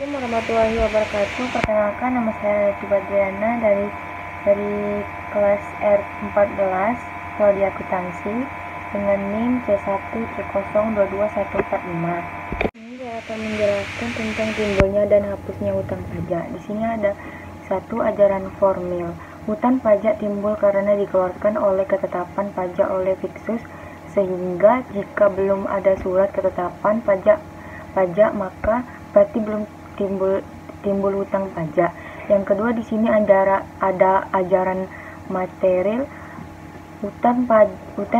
Assalamualaikum warahmatullahi wabarakatuh. Perkenalkan, nama saya Leti Badriana dari kelas R14 Prodi Akuntansi dengan NIM C1C022145. Ini saya akan menjelaskan tentang timbulnya dan hapusnya hutang pajak. Di sini ada satu ajaran formil. Hutang pajak timbul karena dikeluarkan oleh ketetapan pajak oleh Fiksus, sehingga jika belum ada surat ketetapan pajak maka berarti belum timbul hutang pajak. Yang kedua, di sini ada ajaran material. Hutang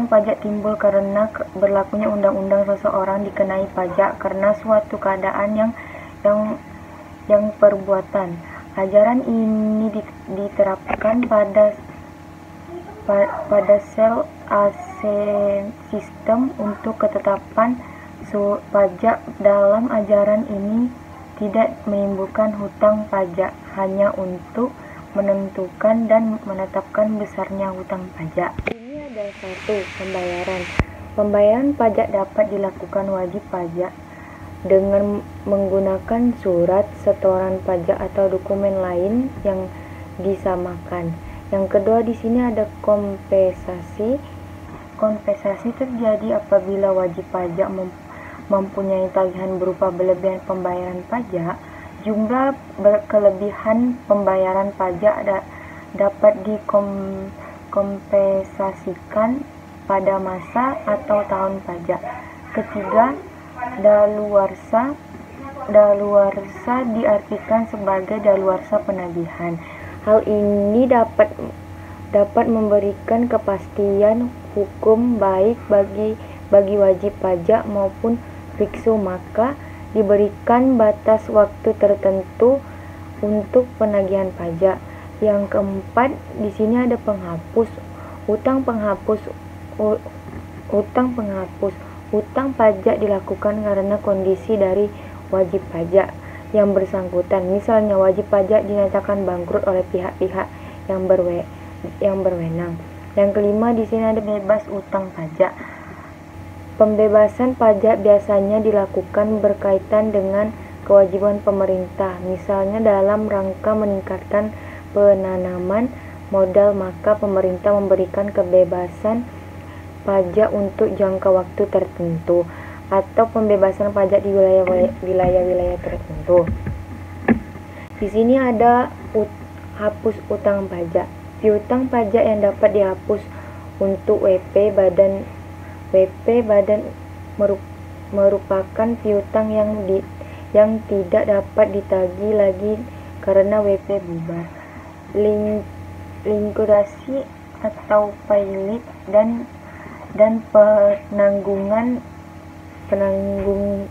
pajak timbul karena berlakunya undang-undang seseorang dikenai pajak karena suatu keadaan yang perbuatan. Ajaran ini diterapkan pada sel sistem untuk ketetapan pajak. Dalam ajaran ini tidak menimbulkan hutang pajak, hanya untuk menentukan dan menetapkan besarnya hutang pajak. Ini ada satu, pembayaran. Pembayaran pajak dapat dilakukan wajib pajak dengan menggunakan surat setoran pajak atau dokumen lain yang disamakan. Yang kedua, di sini ada kompensasi. Kompensasi terjadi apabila wajib pajak mempunyai tagihan berupa berlebihan pembayaran pajak. Jumlah kelebihan pembayaran pajak dapat dikompensasikan pada masa atau tahun pajak. Ketiga, daluarsa. Daluarsa diartikan sebagai daluarsa penagihan. Hal ini dapat memberikan kepastian hukum baik bagi wajib pajak maupun fiksu, maka diberikan batas waktu tertentu untuk penagihan pajak. Yang keempat, di sini ada penghapus. Hutang pajak dilakukan karena kondisi dari wajib pajak yang bersangkutan. Misalnya, wajib pajak dinyatakan bangkrut oleh pihak-pihak yang berwenang. Yang kelima, di sini ada bebas utang pajak. Pembebasan pajak biasanya dilakukan berkaitan dengan kewajiban pemerintah, misalnya dalam rangka meningkatkan penanaman modal, maka pemerintah memberikan kebebasan pajak untuk jangka waktu tertentu, atau pembebasan pajak di wilayah-wilayah tertentu. Di sini ada hapus utang pajak. Piutang pajak yang dapat dihapus untuk WP badan merupakan piutang yang tidak dapat ditagih lagi karena WP bubar. Likuidasi atau pailit dan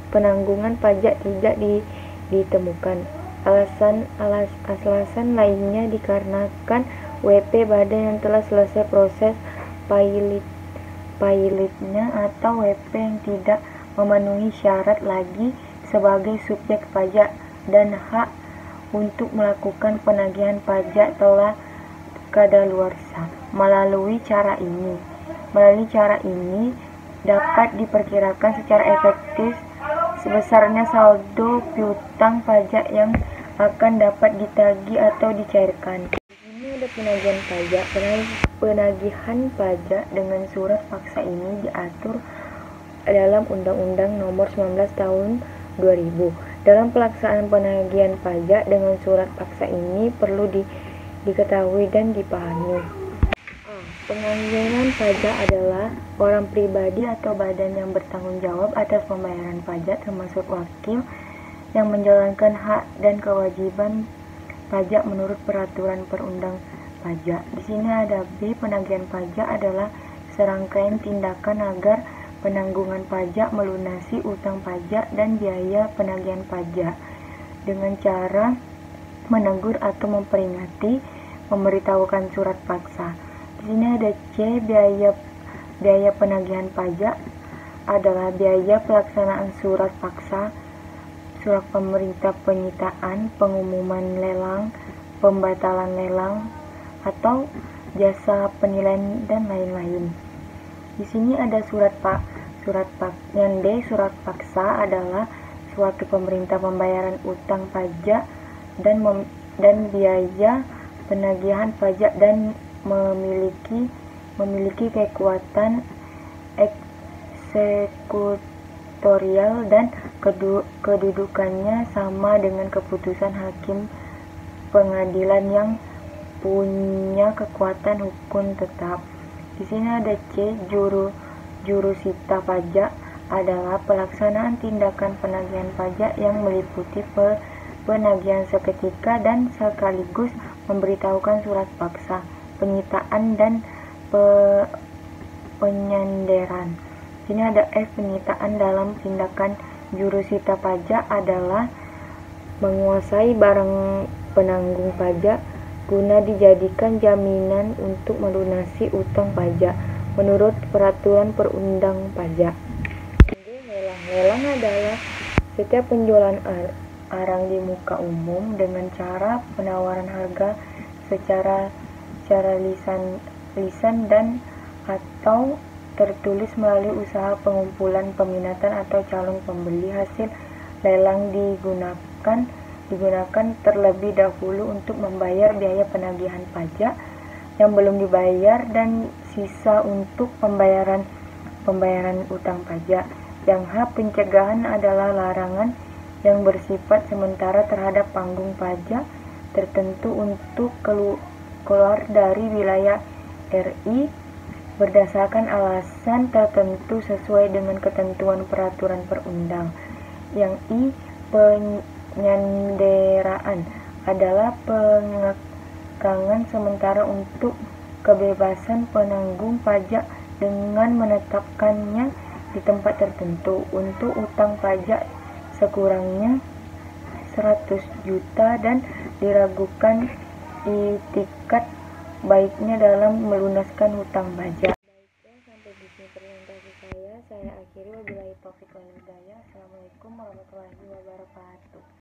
penanggungan pajak tidak ditemukan. Alasan lainnya dikarenakan WP badan yang telah selesai proses pilotnya atau WP yang tidak memenuhi syarat lagi sebagai subjek pajak dan hak untuk melakukan penagihan pajak telah kadaluarsa. Melalui cara ini dapat diperkirakan secara efektif sebesarnya saldo piutang pajak yang akan dapat ditagih atau dicairkan. Ada penagihan pajak. Penagihan pajak dengan surat paksa ini diatur dalam Undang-Undang Nomor 19 Tahun 2000. Dalam pelaksanaan penagihan pajak dengan surat paksa ini perlu diketahui dan dipahami. Penanggungan pajak adalah orang pribadi atau badan yang bertanggung jawab atas pembayaran pajak, termasuk wakil yang menjalankan hak dan kewajiban pajak menurut peraturan perundang pajak. Di sini ada B. Penagihan pajak adalah serangkaian tindakan agar penanggungan pajak melunasi utang pajak dan biaya penagihan pajak dengan cara menegur atau memperingati, memberitahukan surat paksa. Di sini ada C. Biaya penagihan pajak adalah biaya pelaksanaan surat paksa, surat pemerintah penyitaan, pengumuman lelang, pembatalan lelang, atau jasa penilaian dan lain-lain. Di sini ada surat paksa adalah suatu pemerintah pembayaran utang pajak dan biaya penagihan pajak dan memiliki kekuatan eksekutorial dan kedudukannya sama dengan keputusan hakim pengadilan yang punya kekuatan hukum tetap. Di sini ada C, jurusita pajak adalah pelaksanaan tindakan penagihan pajak yang meliputi penagihan seketika dan sekaligus memberitahukan surat paksa, penyitaan dan penyandaran. Sini ada F, penyitaan dalam tindakan jurusita pajak adalah menguasai barang penanggung pajak guna dijadikan jaminan untuk melunasi utang pajak menurut peraturan perundang pajak. Lelang adalah setiap penjualan arang di muka umum dengan cara penawaran harga secara lisan dan atau tertulis melalui usaha pengumpulan peminatan atau calon pembeli. Hasil lelang digunakan terlebih dahulu untuk membayar biaya penagihan pajak yang belum dibayar dan sisa untuk pembayaran utang pajak. Yang H, pencegahan adalah larangan yang bersifat sementara terhadap panggung pajak tertentu untuk keluar dari wilayah RI berdasarkan alasan tertentu sesuai dengan ketentuan peraturan perundang. Yang I, penyanderaan adalah pengekangan sementara untuk kebebasan penanggung pajak dengan menetapkannya di tempat tertentu untuk utang pajak sekurangnya 100 juta dan diragukan itikat baiknya dalam melunaskan hutang pajak. Baiklah, sampai di sini presentasi saya akhiri. Wabillahi taufiq wal hidayah. Assalamualaikum warahmatullahi wabarakatuh.